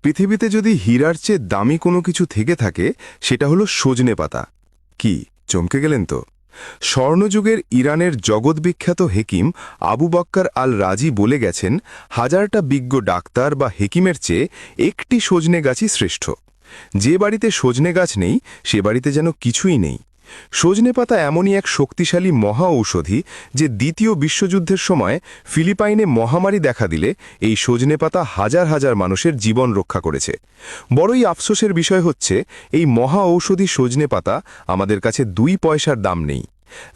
পৃথিবীতে যদি হীরার চেয়ে দামি কোনো কিছু থেকে থাকে সেটা হলো সজনে পাতা। কি চমকে গেলেন তো? স্বর্ণযুগের ইরানের জগৎবিখ্যাত হেকিম আবু বক্কর আল রাজি বলে গেছেন, হাজারটা বিজ্ঞ ডাক্তার বা হেকিমের চেয়ে একটি সজনে গাছই শ্রেষ্ঠ। যে বাড়িতে সজনে গাছ নেই সে বাড়িতে যেন কিছুই নেই। সজনে পাতা এমনই এক শক্তিশালী মহা ঔষধি যে দ্বিতীয় বিশ্বযুদ্ধের সময় ফিলিপাইনে মহামারী দেখা দিলে এই সজনে পাতা হাজার হাজার মানুষের জীবন রক্ষা করেছে। বড়ই আফসোসের বিষয় হচ্ছে, এই মহা ঔষধি সজনে পাতা আমাদের কাছে 2 পয়সার দাম নেই।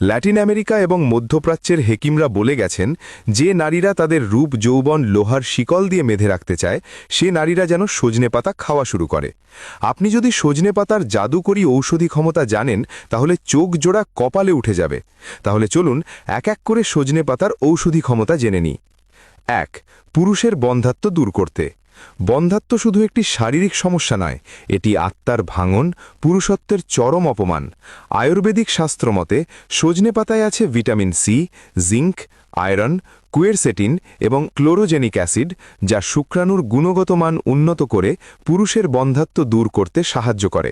ল্যাটিন আমেরিকা এবং মধ্যপ্রাচ্যের হেকিমরা বলে গেছেন, যে নারীরা তাদের রূপ যৌবন লোহার শিকল দিয়ে বেঁধে রাখতে চায় সে নারীরা যেন সজনে পাতা খাওয়া শুরু করে। আপনি যদি সজনে পাতার জাদুকরী ঔষধি ক্ষমতা জানেন তাহলে চোখ জোড়া কপালে উঠে যাবে। তাহলে চলুন এক এক করে সজনে পাতার ঔষধি ক্ষমতা জেনে নিই। 1. পুরুষের বন্ধ্যাত্ব দূর করতে। বন্ধ্যাত্ব শুধু একটি শারীরিক সমস্যা নয়, এটি আত্মার ভাঙন, পুরুষত্বের চরম অপমান। আয়ুর্বেদিক শাস্ত্রমতে সজনে পাতায় আছে vitamin C, zinc, iron, quercetin এবং ক্লোরোজেনিক অ্যাসিড, যা শুক্রাণুর গুণগত মান উন্নত করে পুরুষের বন্ধ্যাত্ব দূর করতে সাহায্য করে।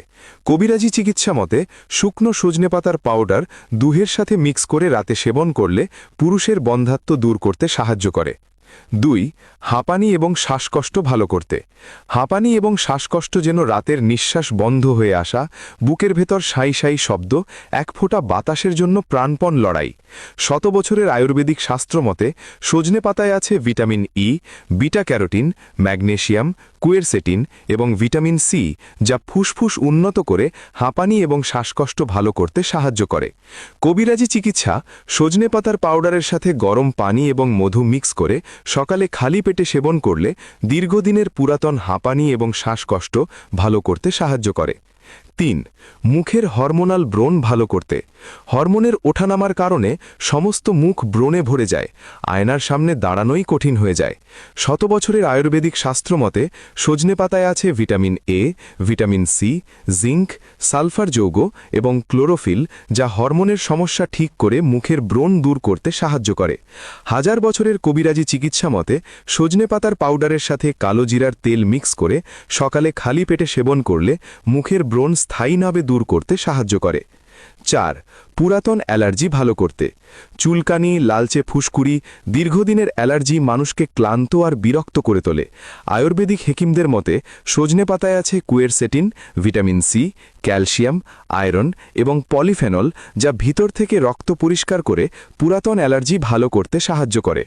কবিরাজি চিকিৎসা মতে শুকনো সজনে পাতার পাউডার দুধের সাথে মিক্স করে রাতে সেবন করলে পুরুষের বন্ধ্যাত্ব দূর করতে সাহায্য করে। 2. হাঁপানি এবং শ্বাসকষ্ট ভালো করতে। হাঁপানি এবং শ্বাসকষ্ট যেন রাতের নিঃশ্বাস বন্ধ হয়ে আসা, বুকের ভেতর সাই সাই শব্দ, এক ফোঁটা বাতাসের জন্য প্রাণপণ লড়াই। শত বছরের আয়ুর্বেদিক শাস্ত্রমতে সজনে পাতায় আছে vitamin E, beta carotene, magnesium, quercetin এবং ভিটামিন সি, যা ফুসফুস উন্নত করে হাঁপানি এবং শ্বাসকষ্ট ভালো করতে সাহায্য করে। কবিরাজি চিকিৎসা সজনে পাতার পাউডারের সাথে গরম পানি এবং মধু মিক্স করে সকালে খালি পেটে সেবন করলে দীর্ঘদিনের পুরাতন হাঁপানি এবং শ্বাসকষ্ট ভালো করতে সাহায্য করে। 3. মুখের হরমোনাল ব্রণ ভালো করতে। হরমোনের ওঠানামার কারণে সমস্ত মুখ ব্রণে ভরে যায়, আয়নার সামনে দাঁড়ানোই কঠিন হয়ে যায়। শত বছরের আয়ুর্বেদিক শাস্ত্রমতে সজনে পাতায় আছে vitamin A, vitamin C, zinc, sulphur যৌগ এবং ক্লোরোফিল, যা হরমোনের সমস্যা ঠিক করে মুখের ব্রণ দূর করতে সাহায্য করে। হাজার বছরের কবিরাজি চিকিৎসা মতে সজনে পাতার পাউডারের সাথে কালো জিরার তেল মিক্স করে সকালে খালি পেটে সেবন করলে মুখের ব্রণ স্থায়ীভাবে দূর করতে সাহায্য করে। 4. পুরাতন অ্যালার্জি ভালো করতে। চুলকানি, লালচে ফুসকুড়ি, দীর্ঘদিনের অ্যালার্জি মানুষকে ক্লান্ত আর বিরক্ত করে তোলে। আয়ুর্বেদিক হেকিমদের মতে সজনে পাতায় আছে quercetin, vitamin C, calcium, iron এবং পলিফেনল, যা ভিতর থেকে রক্ত পরিষ্কার করে পুরাতন অ্যালার্জি ভালো করতে সাহায্য করে।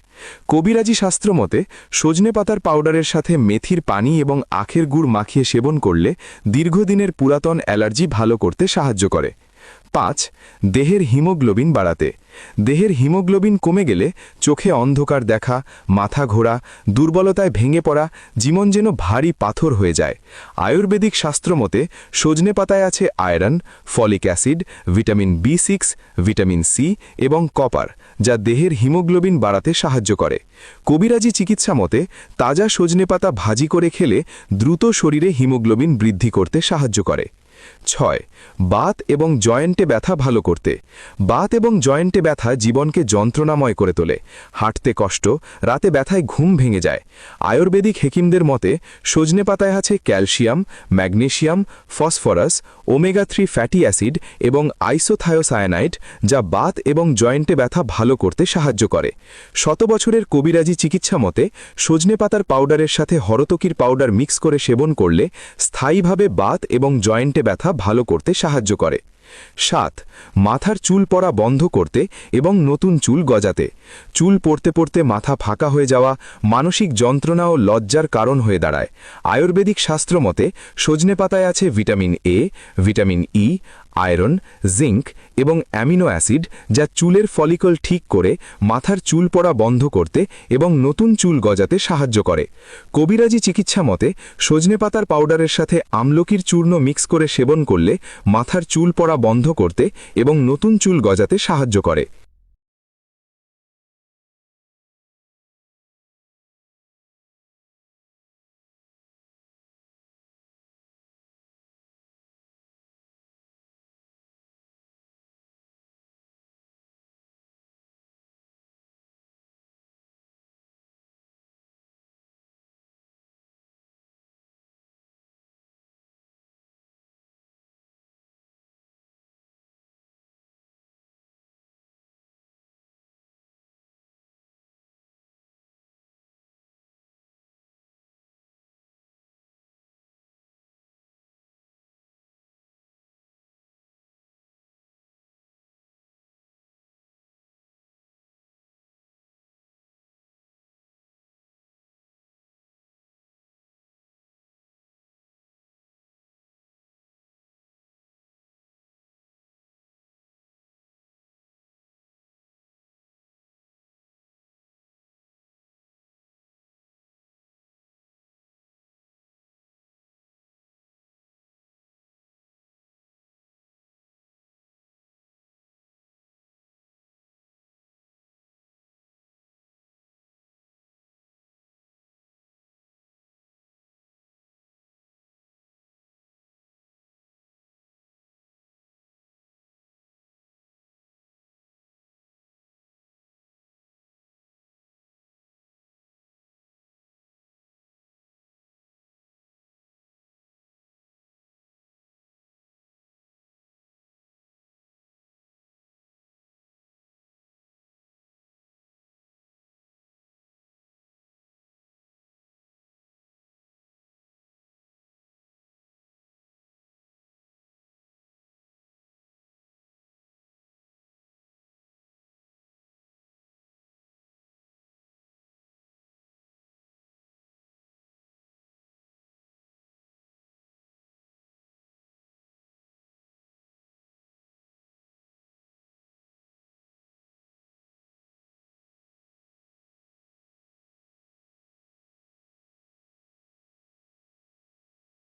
কবিরাজি শাস্ত্র মতে সজনে পাতার পাউডারের সাথে মেথির পানি এবং আখের গুড় মাখিয়ে সেবন করলে দীর্ঘদিনের পুরাতন অ্যালার্জি ভালো করতে সাহায্য করে। 5. দেহের হিমোগ্লোবিন বাড়াতে। দেহের হিমোগ্লোবিন কমে গেলে চোখে অন্ধকার দেখা, মাথা ঘোরা, দুর্বলতায় ভেঙে পড়া, জীবন যেন ভারী পাথর হয়ে যায়। আয়ুর্বেদিক শাস্ত্রমতে সজনে পাতায় আছে আয়রন, ফলিক অ্যাসিড, ভিটামিন বি6, ভিটামিন সি এবং কপার, যা দেহের হিমোগ্লোবিন বাড়াতে সাহায্য করে। কবিরাজি চিকিৎসা মতে তাজা সজনে পাতা ভাজি করে খেলে দ্রুত শরীরে হিমোগ্লোবিন বৃদ্ধি করতে সাহায্য করে। 6. বাত এবং জয়েন্টে ব্যথা ভালো করতে। বাত এবং জয়েন্টে ব্যথা জীবনকে যন্ত্রণাময় করে তোলে, হাঁটতে কষ্ট, রাতে ব্যথায় ঘুম ভেঙে যায়। আয়ুর্বেদিক হেকিমদের মতে সজনে পাতায় আছে calcium, magnesium, phosphorus, omega-3 fatty acid এবং আইসোথায়োসায়ানাইড, যা বাত এবং জয়েন্টে ব্যথা ভালো করতে সাহায্য করে। শত বছরের কবিরাজি চিকিৎসা মতে সজনে পাতার পাউডারের সাথে হরতকির পাউডার মিক্স করে সেবন করলে স্থায়ীভাবে বাত এবং জয়েন্টে ব্যথা ভালো করতে সাহায্য করে। 7. মাথার চুল পড়া বন্ধ করতে এবং নতুন চুল গজাতে। চুল পড়তে পড়তে মাথা ফাঁকা হয়ে যাওয়া মানসিক যন্ত্রণা ও লজ্জার কারণ হয়ে দাঁড়ায়। আয়ুর্বেদিক শাস্ত্র মতে সজনে পাতায় আছে vitamin A, vitamin E, iron, zinc এবং অ্যামিনো অ্যাসিড, যা চুলের ফলিকল ঠিক করে মাথার চুল পড়া বন্ধ করতে এবং নতুন চুল গজাতে সাহায্য করে। কবিরাজি চিকিৎসা মতে সজনে পাতার পাউডারের সাথে আমলকির চূর্ণ মিক্স করে সেবন করলে মাথার চুল পড়া বন্ধ করতে এবং নতুন চুল গজাতে সাহায্য করে।